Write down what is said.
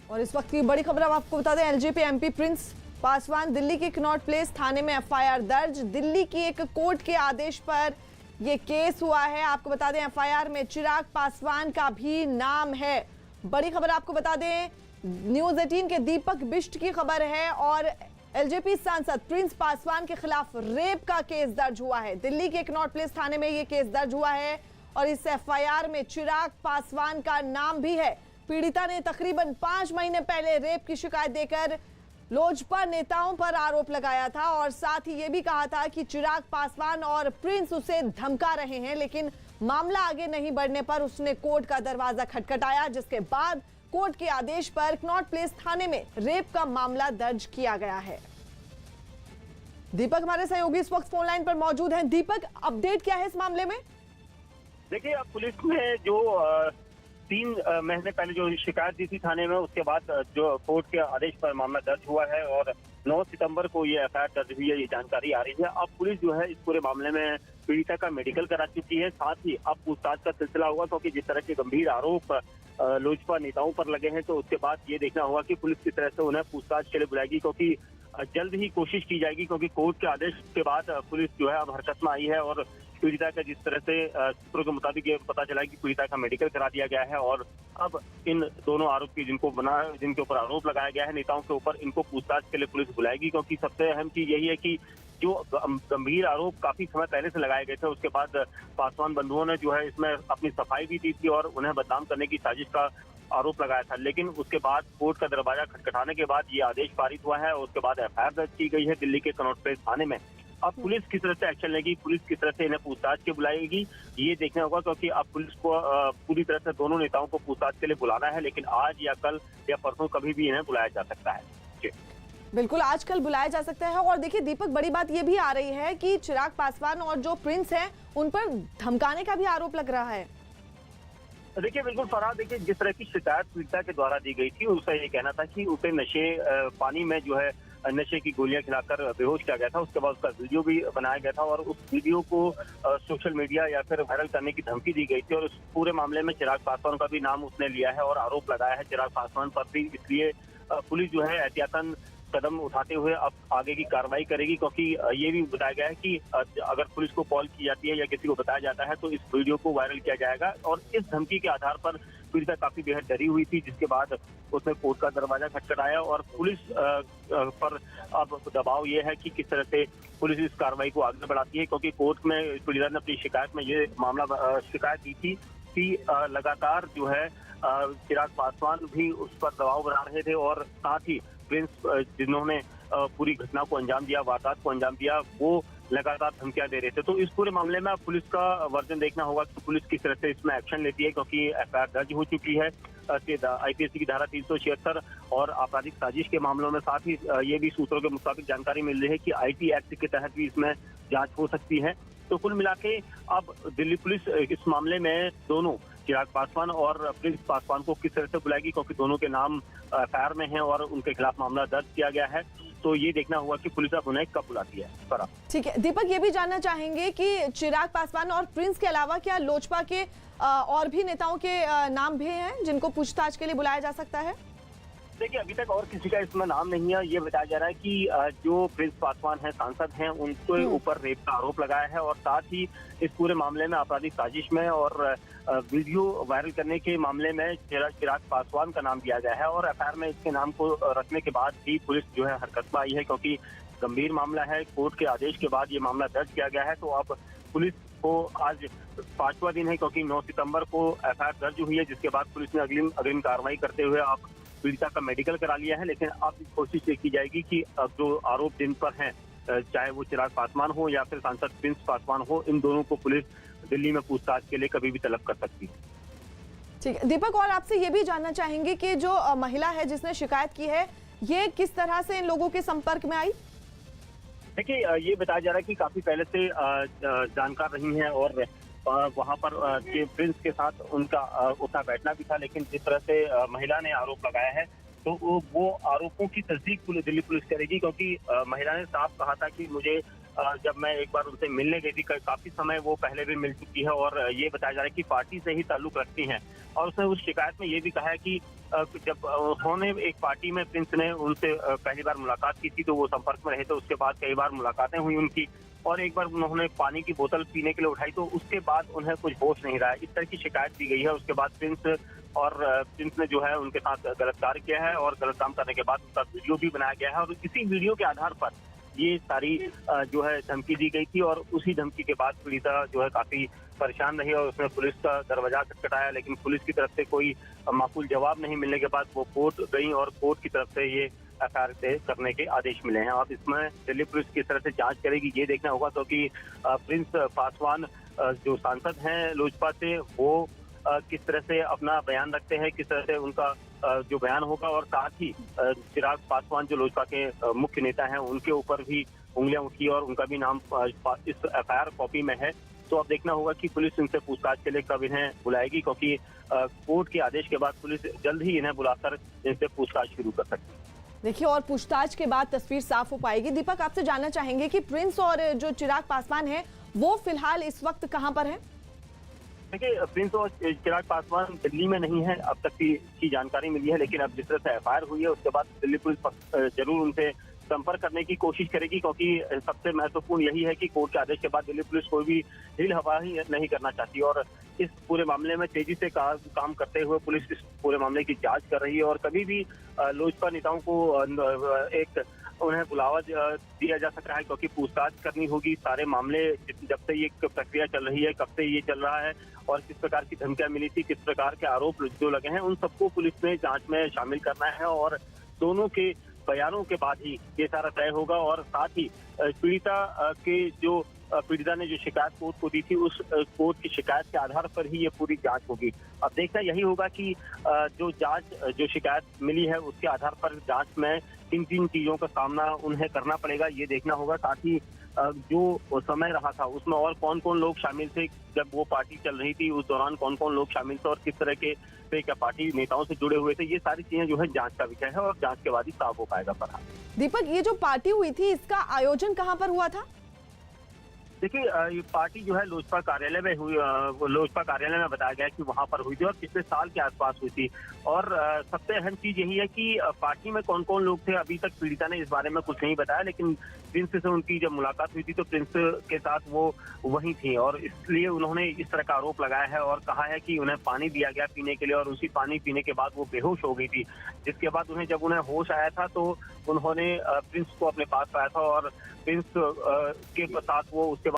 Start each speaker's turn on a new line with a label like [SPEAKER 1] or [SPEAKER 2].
[SPEAKER 1] और इस वक्त की बड़ी खबर हम आपको बता दें, LJP MP Prince Paswan Delhi के कनॉट प्लेस थाने में एफआईआर दर्ज। दिल्ली की एक कोर्ट के आदेश पर यह केस हुआ है। आपको बता दें एफआईआर में चिराग पासवान का भी नाम है। बड़ी खबर आपको बता दें, न्यूज 18 के दीपक बिष्ट की खबर है और एलजेपी सांसद प्रिंस पासवान के खिलाफ रेप का केस दर्ज हुआ है। दिल्ली के कनॉट प्लेस थाने में यह केस दर्ज हुआ है और इस एफआईआर में चिराग पासवान का नाम भी है। पीड़िता ने तकरीबन 5 महीने पहले रेप की शिकायत देकर लोजपा नेताओं पर आरोप लगाया था और साथ ही यह भी कहा था कि चिराग पासवान और प्रिंस उसे धमका रहे हैं, लेकिन मामला आगे नहीं बढ़ने पर उसने कोर्ट का दरवाजा खटखटाया, जिसके बाद कोर्ट के आदेश पर कनॉट प्लेस थाने में रेप का मामला दर्ज किया गया है। दीपक हमारे सहयोगी इस वक्त फोन लाइन पर मौजूद हैं। दीपक, अपडेट क्या है इस मामले में?
[SPEAKER 2] देखिए, अब पुलिस ने जो 3 महीने पहले जो शिकायत दी थी थाने में, उसके बाद जो कोर्ट के आदेश पर मामला दर्ज हुआ है और 9 सितंबर को ये एफआईआर दर्ज हुई है, ये जानकारी आ रही है। अब पुलिस जो है इस पूरे मामले में पीड़िता का मेडिकल करा चुकी है। साथ ही अब पूछताछ का सिलसिला होगा, क्योंकि जिस तरह के गंभीर आरोप लोजपा नेताओं पर लगे हैं, तो उसके बाद ये देखना होगा कि पुलिस किस तरह से उन्हें पूछताछ के लिए बुलाएगी, क्योंकि जल्द ही कोशिश की जाएगी, क्योंकि कोर्ट के आदेश के बाद पुलिस जो है अब हरकत में आई है और पीड़िता का जिस तरह से सूत्रों के मुताबिक ये पता चला कि पीड़िता का मेडिकल करा दिया गया है और अब इन दोनों आरोपी जिनके ऊपर आरोप लगाया गया है नेताओं के ऊपर, इनको पूछताछ के लिए पुलिस बुलाएगी। क्योंकि सबसे अहम चीज यही है कि जो गंभीर आरोप काफी समय पहले से लगाए गए थे, उसके बाद पासवान बंधुओं ने जो है इसमें अपनी सफाई भी दी थी और उन्हें बदनाम करने की साजिश का आरोप लगाया था। लेकिन उसके बाद कोर्ट का दरवाजा खटखटाने के बाद ये आदेश पारित हुआ है और उसके बाद एफआईआर दर्ज की गई है दिल्ली के कनॉट प्लेस थाने में। अब पुलिस किस तरह से एक्शन लेगी, पुलिस किस तरह से इन्हें पूछताछ के बुलाएगी, ये देखना होगा, क्योंकि अब पुलिस को पूरी तरह से दोनों नेताओं को पूछताछ के लिए बुलाना है, लेकिन आज या कल या परसों कभी भी इन्हें बुलाया जा सकता है। जी
[SPEAKER 1] बिल्कुल, आज कल बुलाया जा सकता है। और देखिए दीपक, बड़ी बात यह भी आ रही है कि चिराग पासवान और जो प्रिंस हैं उन पर धमकाने का भी आरोप लग रहा है।
[SPEAKER 2] देखिए, बिल्कुल फरहाद, देखिए जिस तरह की शिकायत पीड़िता के द्वारा दी गई थी, उसका ये कहना था कि उसे पानी में जो है नशे की गोलियां खिलाकर बेहोश किया गया था। उसके बाद उसका वीडियो भी बनाया गया था और उस वीडियो को सोशल मीडिया या फिर वायरल करने की धमकी दी गई थी और उस पूरे मामले में चिराग पासवान का भी नाम उसने लिया है और आरोप लगाया है चिराग पासवान पर भी। इसलिए पुलिस जो है एहतियातन कदम उठाते हुए अब आगे की कार्रवाई करेगी, क्योंकि ये भी बताया गया है कि अगर पुलिस को कॉल की जाती है या किसी को बताया जाता है तो इस वीडियो को वायरल किया जाएगा। और इस धमकी के आधार पर पीड़िता काफी बेहद डरी हुई थी, जिसके बाद उसने कोर्ट का दरवाजा खटखटाया और पुलिस पर अब दबाव ये है कि किस तरह से पुलिस इस कार्रवाई को आगे बढ़ाती है, क्योंकि कोर्ट में पीड़िता ने अपनी शिकायत में ये मामला शिकायत दी थी कि लगातार जो है चिराग पासवान भी उस पर दबाव बना रहे थे और साथ ही प्रिंस जिन्होंने पूरी घटना को अंजाम दिया, वारदात को अंजाम दिया, वो लगातार धमकियां दे रहे थे। तो इस पूरे मामले में पुलिस का वर्जन देखना होगा कि पुलिस किस तरह से इसमें एक्शन लेती है, क्योंकि एफआईआर दर्ज हो चुकी है आईपीसी की धारा 376 और आपराधिक साजिश के मामलों में। साथ ही ये भी सूत्रों के मुताबिक जानकारी मिल रही है कि आईटी एक्ट के तहत भी इसमें जांच हो सकती है। तो कुल मिला के अब दिल्ली पुलिस इस मामले में दोनों चिराग पासवान और प्रिंस पासवान को किस तरह से बुलाएगी, क्योंकि दोनों के नाम एफआईआर में हैं और उनके खिलाफ मामला दर्ज किया गया है। तो ये देखना होगा कि पुलिस अब उन्हें कब बुलाती है।
[SPEAKER 1] ठीक है दीपक, ये भी जानना चाहेंगे कि चिराग पासवान और प्रिंस के अलावा क्या लोजपा के और भी नेताओं के नाम भी हैं जिनको पूछताछ के लिए बुलाया जा सकता है?
[SPEAKER 2] देखिए, अभी तक और किसी का इसमें नाम नहीं है। ये बताया जा रहा है कि जो प्रिंस पासवान है, सांसद हैं, उनके ऊपर रेप का आरोप लगाया है और साथ ही इस पूरे मामले में आपराधिक साजिश में और वीडियो वायरल करने के मामले में चिराग पासवान का नाम दिया गया है और एफआईआर में इसके नाम को रखने के बाद भी पुलिस जो है हरकत में आई है, क्योंकि गंभीर मामला है। कोर्ट के आदेश के बाद ये मामला दर्ज किया गया है। तो अब पुलिस को आज 5वां दिन है, क्योंकि 9 सितंबर को एफआईआर दर्ज हुई है, जिसके बाद पुलिस ने अग्रिम कार्रवाई करते हुए अब पीड़िता का मेडिकल करा लिया है। लेकिन अब कोशिश ये की जाएगी कि अब जो आरोप जिन पर हैं, चाहे वो चिराग पासवान हो या फिर सांसद प्रिंस पासवान हो, इन दोनों को पुलिस दिल्ली में पूछताछ के लिए कभी भी तलब कर सकती है।
[SPEAKER 1] ठीक है दीपक, और आपसे ये भी जानना चाहेंगे कि जो महिला है जिसने शिकायत की है, ये किस तरह से इन लोगों के संपर्क में आई?
[SPEAKER 2] देखिए, ये बताया जा रहा है कि काफी पहले से जानकार रही हैं और वहां पर प्रिंस के साथ उनका उठना बैठना भी था। लेकिन जिस तरह से महिला ने आरोप लगाया है, तो वो आरोपों की तस्दीक दिल्ली पुलिस करेगी, क्योंकि महिला ने साफ कहा था कि मुझे जब मैं एक बार उनसे मिलने गई थी, काफी समय वो पहले भी मिल चुकी है और ये बताया जा रहा है कि पार्टी से ही ताल्लुक रखती हैं और उसने उस शिकायत में ये भी कहा है कि जब उन्होंने एक पार्टी में प्रिंस ने उनसे पहली बार मुलाकात की थी तो वो संपर्क में रहे थे, उसके बाद कई बार मुलाकातें हुई उनकी, और एक बार उन्होंने पानी की बोतल पीने के लिए उठाई तो उसके बाद उन्हें कुछ होश नहीं रहा है, इस तरह की शिकायत दी गई है। उसके बाद प्रिंस ने जो है उनके साथ गलत कार्य किया है और गलत काम करने के बाद उसका वीडियो भी बनाया गया है और इसी वीडियो के आधार पर ये सारी जो है धमकी दी गई थी और उसी धमकी के बाद पीड़िता जो है काफी परेशान रही और उसने पुलिस का दरवाजा खटखटाया, लेकिन पुलिस की तरफ से कोई माकूल जवाब नहीं मिलने के बाद वो कोर्ट गई और कोर्ट की तरफ से ये एफआईआर करने के आदेश मिले हैं। अब इसमें दिल्ली पुलिस किस तरह से जांच करेगी ये देखना होगा, क्योंकि प्रिंस पासवान जो सांसद हैं लोजपा से, वो किस तरह से अपना बयान रखते हैं, किस तरह से उनका जो बयान होगा, और साथ ही चिराग पासवान जो लोजपा के मुख्य नेता हैं उनके ऊपर भी उंगलियां उठी और उनका भी नाम इस एफआईआर कॉपी में है। तो अब देखना होगा कि पुलिस इनसे पूछताछ के लिए कब इन्हें बुलाएगी, क्योंकि कोर्ट के आदेश के बाद पुलिस जल्द ही इन्हें बुलाकर इनसे पूछताछ शुरू कर सकती है।
[SPEAKER 1] देखिए, और पूछताछ के बाद तस्वीर साफ हो पाएगी। दीपक, आपसे जानना चाहेंगे कि प्रिंस और जो चिराग पासवान है वो फिलहाल इस वक्त कहां पर है?
[SPEAKER 2] देखिए, प्रिंस और चिराग पासवान दिल्ली में नहीं है, अब तक की जानकारी मिली है, लेकिन अब जिस तरह से एफआईआर हुई है उसके बाद दिल्ली पुलिस जरूर उनसे संपर्क करने की कोशिश करेगी, क्योंकि सबसे महत्वपूर्ण यही है कि कोर्ट के आदेश के बाद दिल्ली पुलिस कोई भी ढील हवाई नहीं करना चाहती और इस पूरे मामले में तेजी से काम करते हुए पुलिस इस पूरे मामले की जांच कर रही है और कभी भी लोजपा नेताओं को उन्हें बुलावा दिया जा सकता है, क्योंकि पूछताछ करनी होगी सारे मामले, जब से ये प्रक्रिया चल रही है, कब से ये चल रहा है और किस प्रकार की धमकियां मिली थी, किस प्रकार के आरोप जो लगे हैं, उन सबको पुलिस ने जांच में शामिल करना है और दोनों के बयानों के बाद ही ये सारा तय होगा। और साथ ही पीड़िता ने जो शिकायत कोर्ट को दी थी उस कोर्ट की शिकायत के आधार पर ही ये पूरी जांच होगी। अब देखना यही होगा कि जो शिकायत मिली है उसके आधार पर जांच में किन किन चीजों का सामना उन्हें करना पड़ेगा ये देखना होगा। साथ ही जो समय रहा था उसमें और कौन कौन लोग शामिल थे, जब वो पार्टी चल रही थी उस दौरान कौन कौन लोग शामिल थे और किस तरह के क्या पार्टी नेताओं से जुड़े हुए थे, ये सारी चीजें जो है जांच का विषय है और जांच के बाद ही साफ हो पाएगा। फरहान,
[SPEAKER 1] दीपक, ये जो पार्टी हुई थी इसका आयोजन कहां पर हुआ था?
[SPEAKER 2] देखिए, ये पार्टी जो है लोजपा कार्यालय में हुई, लोजपा कार्यालय में बताया गया कि वहां पर हुई थी और पिछले साल के आसपास हुई थी। और सबसे अहम चीज यही है कि पार्टी में कौन कौन लोग थे, अभी तक पीड़िता ने इस बारे में कुछ नहीं बताया, लेकिन प्रिंस से उनकी जब मुलाकात हुई थी तो प्रिंस के साथ वो वहीं थी और इसलिए उन्होंने इस तरह का आरोप लगाया है और कहा है कि उन्हें पानी दिया गया पीने के लिए और उसी पानी पीने के बाद वो बेहोश हो गई थी, जिसके बाद जब उन्हें होश आया था तो उन्होंने प्रिंस को अपने पास पाया था और प्रिंस के साथ वो उसके